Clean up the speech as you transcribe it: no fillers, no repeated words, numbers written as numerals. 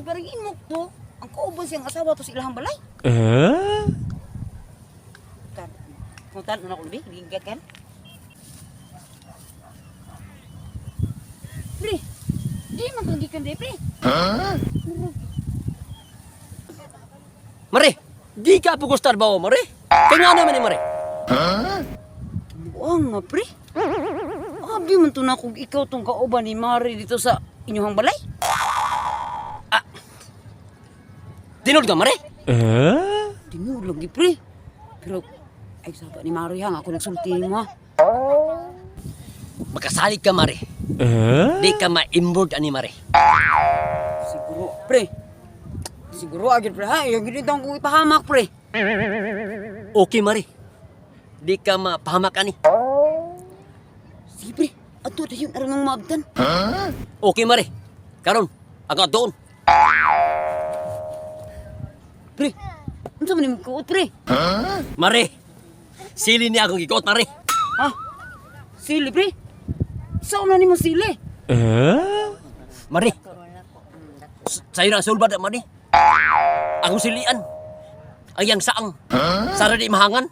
si parang imok to. Ang kauban siyang asawa to sa ilahang balay. Mutan na ko lebih, ligat kan? Pre, di man tanggikan deh, pre. Mare, di ka pugustar ba o, Mare? Kaya nga naman ni Mare. Buang nga, pre. Abi man to na kung ikaw tong kauban ni Mari dito sa inyong balay. Tinod ka, Mare? Dinulog ni pre. Pero, ay sabat ni Mari hang ako nagsulti mo ha. Makasalit ka, Mare. Di ka ma-inboard ani, Mare. Siguro, pre. Siguro agad pre ha. Yung ginitang kong ipahamak, pre. Okay, Mare. Di ka mapahamak ani. Sige, pre. Ato na yun, aramang maabdan. Okay, Mare. Karon, ako doon. Pre, ano sa maning kuot, pre? Mare, sili niya akong gikot, Mare. Ha? Sili, pre? Saan na ni mo sili? Mare, sa'yo na sulbad, Mare. Akong silian. Ang yang saang. Sara di mahangan.